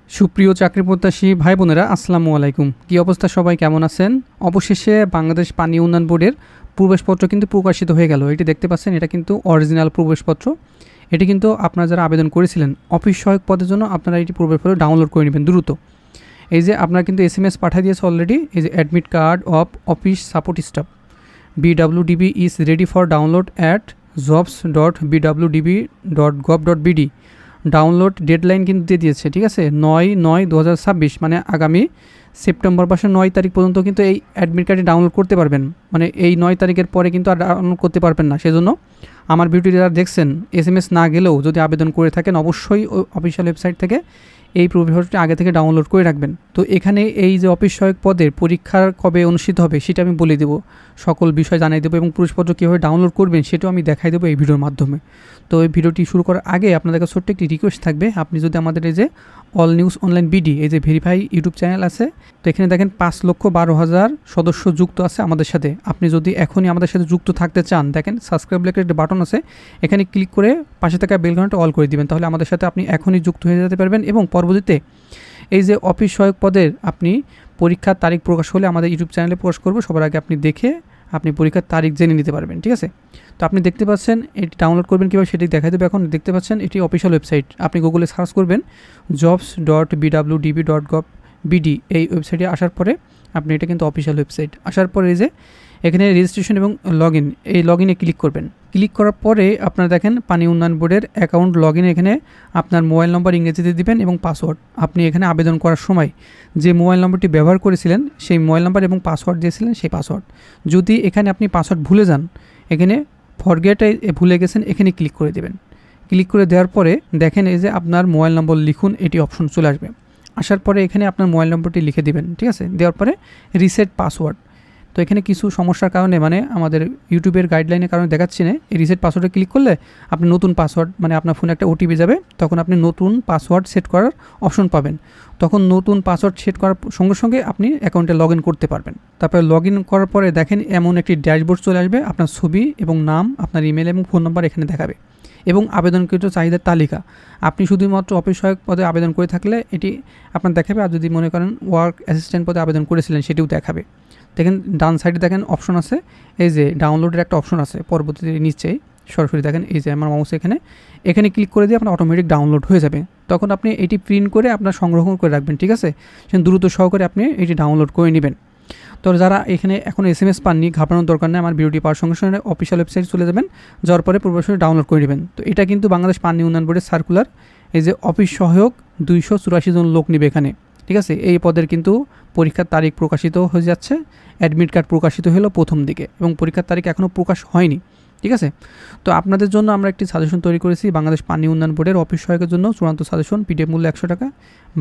সুপ্রিয় চাকরি প্রত্যাশী ভাই বোনেরা আসসালামু আলাইকুম। কী অবস্থা, সবাই কেমন আছেন? অবশেষে বাংলাদেশ পানি উন্নয়ন বোর্ডের প্রবেশপত্র কিন্তু প্রকাশিত হয়ে গেল। এটি দেখতে পাচ্ছেন, এটা কিন্তু অরিজিনাল প্রবেশপত্র। এটি কিন্তু আপনারা যারা আবেদন করেছিলেন অফিস সহায়ক পদের জন্য, আপনারা এটি প্রবেশপত্র ডাউনলোড করে নেবেন দ্রুত। এই যে আপনারা কিন্তু SMS পাঠিয়ে দিয়েছে অলরেডি। এই যে admit card of office support staff BWDB is ready for download at jobs.bwdb.gov.bd। Download deadline কিন্তু দিয়ে দিয়েছে, ঠিক আছে, 9/9/2026, মানে আগামী সেপ্টেম্বর মাসের 9 তারিখ পর্যন্ত কিন্তু এই অ্যাডমিট কার্ডটি ডাউনলোড করতে পারবেন। মানে এই 9 তারিখের পরে কিন্তু আর ডাউনলোড করতে পারবেন না। সেজন্য আমার ভিডিওটি যারা দেখছেন, SMS না গেলেও যদি আবেদন করে থাকেন, অবশ্যই ওই অফিসিয়াল ওয়েবসাইট থেকে এই প্রবেশপত্রটি আগে থেকে ডাউনলোড করে রাখবেন। তো এখানে এই যে অফিস সহায়ক পদের পরীক্ষার কবে অনুষ্ঠিত হবে সেটা আমি বলে দেবো, সকল বিষয় জানিয়ে দেবো, এবং প্রবেশপত্র কীভাবে ডাউনলোড করবেন সেটাও আমি দেখাই দেবো এই ভিডিওর মাধ্যমে। তো এই ভিডিওটি শুরু করার আগে আপনাদের কাছে ছোট্ট একটি রিকোয়েস্ট থাকবে, আপনি যদি আমাদের এই যে অল নিউজ অনলাইন BD এই যে ভেরিফাই ইউটিউব চ্যানেল আছে, তো এখানে দেখেন 5,12,000 সদস্য যুক্ত আছে আমাদের সাথে। আপনি যদি এখনই আমাদের সাথে যুক্ত থাকতে চান, দেখেন সাবস্ক্রাইব লেখা একটা বাটন আছে, এখানে ক্লিক করে পাশে থাকা বেল ঘন্টাটা অল করে দিবেন। তাহলে আমাদের সাথে আপনি এখনই যুক্ত হয়ে যেতে পারবেন, এবং পরবর্তীতে এই যে অফিস সহায়ক পদের আপনি পরীক্ষার তারিখ প্রকাশ হলে আমাদের ইউটিউব চ্যানেলে প্রকাশ করবো, সবার আগে আপনি দেখে আপনি পরীক্ষার তারিখ জেনে নিতে পারবেন, ঠিক আছে। তো আপনি দেখতে পাচ্ছেন এটি ডাউনলোড করবেন কীভাবে সেটি দেখাই দেবে। এখন দেখতে পাচ্ছেন এটি অফিসিয়াল ওয়েবসাইট। আপনি গুগলে সার্চ করবেন jobs.bwdb.gov.bd, এই ওয়েবসাইটে আসার পরে আপনি, এটা কিন্তু অফিসিয়াল ওয়েবসাইট, আসার পরে এই যে এখানে রেজিস্ট্রেশন এবং লগইন, এই লগইনে ক্লিক করবেন। ক্লিক করার পরে আপনারা দেখেন পানি উন্নয়ন বোর্ডের অ্যাকাউন্ট লগইন, এখানে আপনার মোবাইল নম্বর ইংরেজিতে দিবেন এবং পাসওয়ার্ড। আপনি এখানে আবেদন করার সময় যে মোবাইল নম্বরটি ব্যবহার করেছিলেন সেই মোবাইল নম্বর এবং পাসওয়ার্ড দিয়েছিলেন সেই পাসওয়ার্ড। যদি এখানে আপনি পাসওয়ার্ড ভুলে যান, এখানে ফরগেটে ভুলে গেছেন, এখানে ক্লিক করে দেবেন। ক্লিক করে দেওয়ার পরে দেখেন এই যে আপনার মোবাইল নম্বর লিখুন, এটি অপশন চলে আসবে। আসার পরে এখানে আপনার মোবাইল নম্বরটি লিখে দিবেন, ঠিক আছে। দেওয়ার পরে রিসেট পাসওয়ার্ড। তো এখানে কিছু সমস্যার কারণে, মানে আমাদের ইউটিউবের গাইডলাইনের কারণে দেখাচ্ছি না, এই রিসেট পাসওয়ার্ডে ক্লিক করলে আপনি নতুন পাসওয়ার্ড, মানে আপনার ফোনে একটা OTP যাবে, তখন আপনি নতুন পাসওয়ার্ড সেট করার অপশন পাবেন। তখন নতুন পাসওয়ার্ড সেট করার সঙ্গে সঙ্গে আপনি অ্যাকাউন্টে লগ ইন করতে পারবেন। তারপরে লগ ইন করার পরে দেখেন এমন একটি ড্যাশবোর্ড চলে আসবে, আপনার ছবি এবং নাম, আপনার ইমেল এবং ফোন নাম্বার এখানে দেখাবে, এবং আবেদনকৃত চাহিদার তালিকা। আপনি শুধুমাত্র অফিস সহায়ক পদে আবেদন করে থাকলে এটি আপনার দেখাবে, আর যদি মনে করেন ওয়ার্ক অ্যাসিস্ট্যান্ট পদে আবেদন করেছিলেন সেটিও দেখাবে। দেখেন ডান সাইডে দেখেন অপশন আছে, এই যে ডাউনলোডের একটা অপশন আছে, পরবর্তীতে নিচেই সরাসরি দেখেন এই যে আমার মাউস এখানে ক্লিক করে দিয়ে আপনার অটোমেটিক ডাউনলোড হয়ে যাবে। তখন আপনি এটি প্রিন্ট করে আপনার সংরক্ষণ করে রাখবেন, ঠিক আছে। সে দ্রুত সহকারে আপনি এটি ডাউনলোড করে নেবেন। তো যারা এখানে এখন SMS পাননি, ঘাবড়ানোর দরকার নেই, আমার ভিডিওটি পাওয়ার সঙ্গে সঙ্গে অফিসিয়াল ওয়েবসাইটে চলে যাবেন, যাওয়ার পরে পূর্বশরী ডাউনলোড করে নেবেন। তো এটা কিন্তু বাংলাদেশ পানি উন্নয়ন বোর্ডের সার্কুলার, এই যে অফিস সহায়ক 284 জন লোক নেবে এখানে, ঠিক আছে। এই পদের কিন্তু পরীক্ষার তারিখ প্রকাশিত হয়ে যাচ্ছে, অ্যাডমিট কার্ড প্রকাশিত হলো প্রথম দিকে, এবং পরীক্ষার তারিখ এখনও প্রকাশ হয়নি, ঠিক আছে। তো আপনাদের জন্য আমরা একটি সাজেশন তৈরি করেছি, বাংলাদেশ পানি উন্নয়ন বোর্ডের অফিস সহায়কের জন্য চূড়ান্ত সাজেশন, PDF মূল্য 100 টাকা,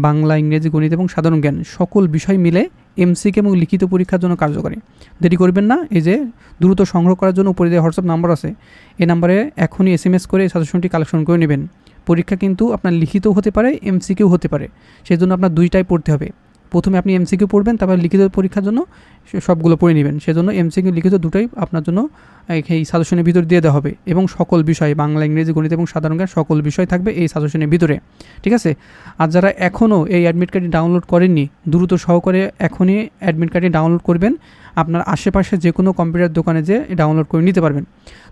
বাংলা, ইংরেজি, গণিত এবং সাধারণ জ্ঞান সকল বিষয় মিলে MCQ এবং লিখিত পরীক্ষার জন্য কার্যকরী। দেরি করবেন না, এই যে দ্রুত সংগ্রহ করার জন্য উপরে যে হোয়াটসঅ্যাপ নাম্বার আছে, এই নাম্বারে এখনই SMS করে এই সাজেশনটি কালেকশন করে নেবেন। পরীক্ষা কিন্তু আপনার লিখিতও হতে পারে, MCQ হতে পারে, সেই জন্য আপনার দুইটাই পড়তে হবে। প্রথমে আপনি MCQ পড়বেন, তারপর লিখিত পরীক্ষার জন্য সবগুলো পড়ে নেবেন। সেজন্য MCQ লিখিত দুটোই আপনার জন্য এই সাজেশনের ভিতরে দিয়ে দেওয়া হবে, এবং সকল বিষয় বাংলা, ইংরেজি, গণিত এবং সাধারণ জ্ঞান সকল বিষয় থাকবে এই সাজেশনের ভিতরে, ঠিক আছে। আর যারা এখনও এই অ্যাডমিট কার্ডটি ডাউনলোড করেননি, দ্রুত সহকারে এখনই অ্যাডমিট কার্ডটি ডাউনলোড করবেন। আপনার আশেপাশে যে কোনো কম্পিউটার দোকানে যে ডাউনলোড করে নিতে পারবেন।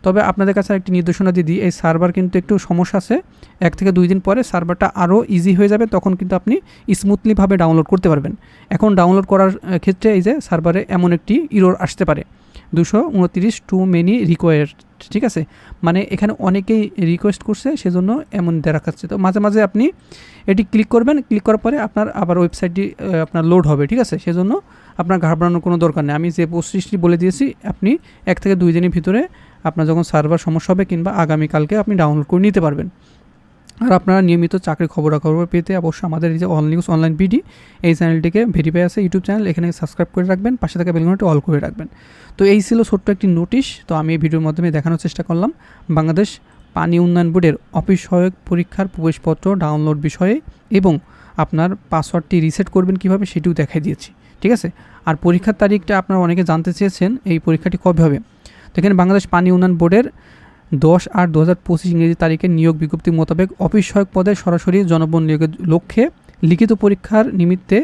তবে আপনাদের কাছে একটি নির্দেশনা দিয়ে দিই, এই সার্ভার কিন্তু একটু সমস্যা আছে, 1 থেকে 2 দিন পরে সার্ভারটা আরও ইজি হয়ে যাবে, তখন কিন্তু আপনি স্মুথলিভাবে ডাউনলোড করতে পারবেন। এখন ডাউনলোড করার ক্ষেত্রে এই যে সার্ভারে এমন একটি ইরর আসতে পারে, 229 টু মেনি রিকোয়ার্ড, ঠিক আছে। মানে এখানে অনেকেই রিকোয়েস্ট করছে, সেজন্য এমন দেখাচ্ছে। তো মাঝে মাঝে আপনি এটি ক্লিক করবেন, ক্লিক করার পরে আপনার আবার ওয়েবসাইটটি আপনার লোড হবে, ঠিক আছে। সেজন্য আপনার ঘাবড়ানোর কোনো দরকার নেই। আমি যে প্রসেসটি বলে দিয়েছি, আপনি 1 থেকে 2 দিনের ভিতরে আপনার যখন সার্ভার সমস্যা হবে কিংবা আগামীকালকে আপনি ডাউনলোড করে নিতে পারবেন। আর আপনারা নিয়মিত চাকরির খবরাখবর পেতে অবশ্যই আমাদের এই যে অল নিউজ অনলাইন BD এই চ্যানেলটিকে ভেরিফাই আছে ইউটিউব চ্যানেল, এখানে সাবস্ক্রাইব করে রাখবেন, পাশে থাকা বেল ঘন্টাটি অল করে রাখবেন। তো এই ছিল ছোট্ট একটি নোটিশ। তো আমি এই ভিডিওর মাধ্যমে দেখানোর চেষ্টা করলাম বাংলাদেশ পানি উন্নয়ন বোর্ডের অফিস সহায়ক পরীক্ষার প্রবেশপত্র ডাউনলোড বিষয়ে, এবং আপনার পাসওয়ার্ডটি রিসেট করবেন কীভাবে সেটিও দেখাই দিয়েছি, ঠিক আছে। আর পরীক্ষার তারিখটা আপনারা অনেকে জানতে চেয়েছেন, এই পরীক্ষাটি কবে হবে। তো এখানে বাংলাদেশ পানি উন্নয়ন বোর্ডের 10/8/2025 ইংরেজি তারিখে নিয়োগ বিজ্ঞপ্তি মোতাবেক অফিস সহায়ক পদে সরাসরি জনবল নিয়োগের লক্ষ্যে লিখিত পরীক্ষার নিমিত্তে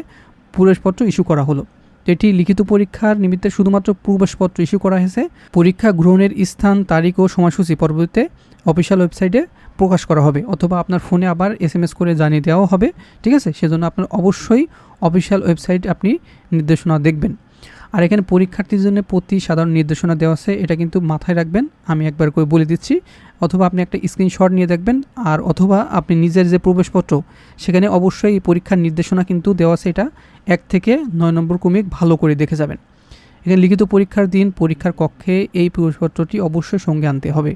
প্রবেশপত্র ইস্যু করা হলো। তো এটি লিখিত পরীক্ষার নিমিত্তে শুধুমাত্র প্রবেশপত্র ইস্যু করা হয়েছে। পরীক্ষা গ্রহণের স্থান, তারিখ ও সময়সূচি পরবর্তীতে অফিসিয়াল ওয়েবসাইটে প্রকাশ করা হবে, অথবা আপনার ফোনে আবার SMS করে জানিয়ে দেওয়াও হবে। ঠিক আছে, সেজন্য আপনার অবশ্যই অফিসিয়াল ওয়েবসাইট আপনি নির্দেশনা দেখবেন। আর এখানে পরীক্ষার্থীর জন্য প্রতি সাধারণ নির্দেশনা দেওয়া আছে, এটা কিন্তু মাথায় রাখবেন, আমি একবার করে বলে দিচ্ছি। অথবা আপনি একটা স্ক্রিনশট নিয়ে দেখবেন, আর অথবা আপনি নিজের যে প্রবেশপত্র সেখানে অবশ্যই এই পরীক্ষার নির্দেশনা কিন্তু দেওয়া আছে, এটা 1 থেকে 9 নম্বর ক্রমিক ভালো করে দেখে যাবেন। এখানে লিখিত পরীক্ষার দিন পরীক্ষার কক্ষে এই প্রবেশপত্রটি অবশ্যই সঙ্গে আনতে হবে।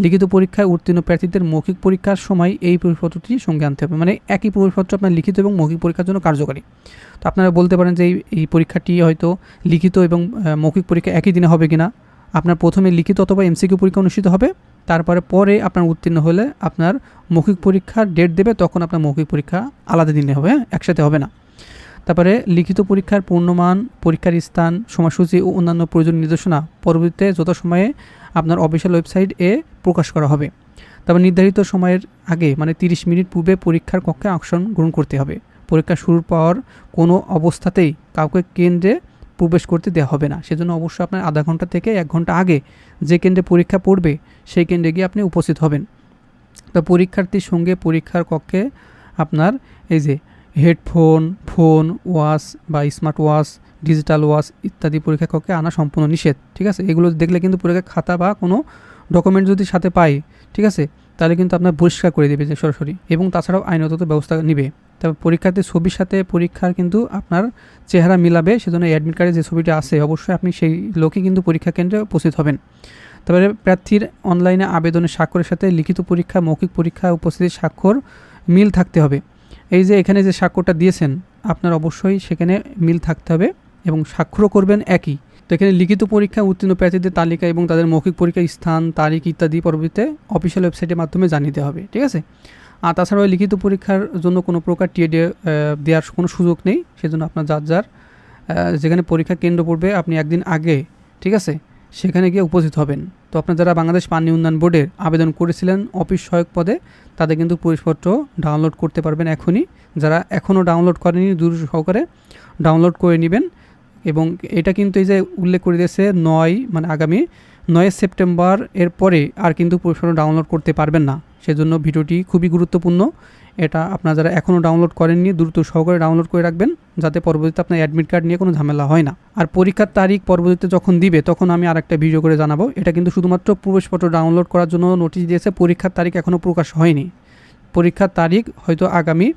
লিখিত পরীক্ষায় উত্তীর্ণ প্রার্থীদের মৌখিক পরীক্ষার সময় এই প্রবেশপত্রটি সঙ্গে আনতে হবে, মানে একই প্রবেশপত্র আপনার লিখিত এবং মৌখিক পরীক্ষার জন্য কার্যকরী। তো আপনারা বলতে পারেন যে এই পরীক্ষাটি হয়তো লিখিত এবং মৌখিক পরীক্ষা একই দিনে হবে কিনা। আপনার প্রথমে লিখিত অথবা MCQ পরীক্ষা অনুষ্ঠিত হবে, পরে আপনার উত্তীর্ণ হলে আপনার মৌখিক পরীক্ষার ডেট দেবে, তখন আপনার মৌখিক পরীক্ষা আলাদা দিনে হবে, একসাথে হবে না। তারপরে লিখিত পরীক্ষার পূর্ণমান, পরীক্ষার স্থান, সময়সূচি ও অন্যান্য প্রয়োজনীয় নির্দেশনা পরবর্তীতে যথাসময়ে আপনার অফিসিয়াল ওয়েবসাইটে প্রকাশ করা হবে। তারপর নির্ধারিত সময়ের আগে মানে 30 মিনিট পূর্বে পরীক্ষার কক্ষে অংশগ্রহণ করতে হবে। পরীক্ষা শুরুর পর কোনো অবস্থাতেই কাউকে কেন্দ্রে প্রবেশ করতে দেওয়া হবে না, সেজন্য অবশ্যই আপনার আধা ঘন্টা থেকে 1 ঘন্টা আগে যে কেন্দ্রে পরীক্ষা পড়বে সেই কেন্দ্রে গিয়ে আপনি উপস্থিত হবেন। তো পরীক্ষার্থীর সঙ্গে পরীক্ষার কক্ষে আপনার এই যে হেডফোন, ফোন, ওয়াচ বা স্মার্ট ওয়াচ, ডিজিটাল ওয়াচ ইত্যাদি পরীক্ষা কক্ষে আনা সম্পূর্ণ নিষেধ। ঠিক আছে, এগুলো দেখলে কিন্তু পরীক্ষার খাতা বা কোনো ডকুমেন্ট যদি সাথে পাই, ঠিক আছে, তাহলে কিন্তু আপনার বহিষ্কার করে দেবে যে সরাসরি, এবং তাছাড়াও আইনত ব্যবস্থা নেবে। তবে পরীক্ষার্থীর ছবির সাথে পরীক্ষার কিন্তু আপনার চেহারা মিলাবে, সেজন্য অ্যাডমিট কার্ডে যে ছবিটা আছে অবশ্যই আপনি সেই লোকই কিন্তু পরীক্ষা কেন্দ্রে উপস্থিত হবেন। তারপরে প্রার্থীর অনলাইনে আবেদনের স্বাক্ষরের সাথে লিখিত পরীক্ষা, মৌখিক পরীক্ষা উপস্থিতির স্বাক্ষর মিল থাকতে হবে। এই যে এখানে যে স্বাক্ষরটা দিয়েছেন আপনার অবশ্যই সেখানে মিল থাকতে হবে এবং স্বাক্ষরও করবেন একই। তো এখানে লিখিত পরীক্ষা উত্তীর্ণ প্রার্থীদের তালিকা এবং তাদের মৌখিক পরীক্ষার স্থান, তারিখ ইত্যাদি পরবর্তীতে অফিসিয়াল ওয়েবসাইটের মাধ্যমে জানিয়ে দেওয়া হবে। ঠিক আছে, আর তাছাড়াও লিখিত পরীক্ষার জন্য কোনো প্রকার টিএ দেওয়ার কোনো সুযোগ নেই, সেজন্য আপনার যার যেখানে পরীক্ষা কেন্দ্র পড়বে আপনি একদিন আগে, ঠিক আছে, সেখানে গিয়ে উপস্থিত হবেন। তো আপনারা যারা বাংলাদেশ পানি উন্নয়ন বোর্ডের আবেদন করেছিলেন অফিস সহায়ক পদে, তাদের কিন্তু প্রবেশপত্র ডাউনলোড করতে পারবেন এখনই। যারা এখনও ডাউনলোড করেনি দ্রুত সহকারে ডাউনলোড করে নেবেন। এবং এটা কিন্তু এই যে উল্লেখ করে দিয়েছে 9 মানে আগামী 9 সেপ্টেম্বর এর পরে আর কিন্তু প্রবেশপত্র ডাউনলোড করতে পারবেন না, সেজন্য ভিডিওটি খুবই গুরুত্বপূর্ণ। এটা আপনারা যারা এখনও ডাউনলোড করেননি দ্রুত সহকারে ডাউনলোড করে রাখবেন, যাতে পরবর্তীতে আপনার অ্যাডমিট কার্ড নিয়ে কোনো ঝামেলা হয় না। আর পরীক্ষার তারিখ পরবর্তীতে যখন দিবে তখন আমি আরেকটা ভিডিও করে জানাবো। এটা কিন্তু শুধুমাত্র প্রবেশপত্র ডাউনলোড করার জন্য নোটিশ দিয়েছে, পরীক্ষার তারিখ এখনও প্রকাশ হয়নি। পরীক্ষার তারিখ হয়তো আগামী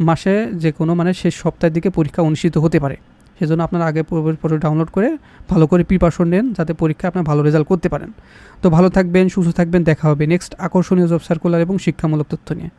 মাসে যে কোনো মানে শেষ সপ্তাহের দিকে পরীক্ষা অনুষ্ঠিত হতে পারে, সেজন্য আপনারা আগে প্রবেশপত্র ডাউনলোড করে ভালো করে প্রিপারেশন নেন, যাতে পরীক্ষা আপনার ভালো রেজাল্ট করতে পারেন। তো ভালো থাকবেন, সুস্থ থাকবেন, দেখা হবে নেক্সট আকর্ষণীয় জব সার্কুলার এবং শিক্ষামূলক তথ্য নিয়ে।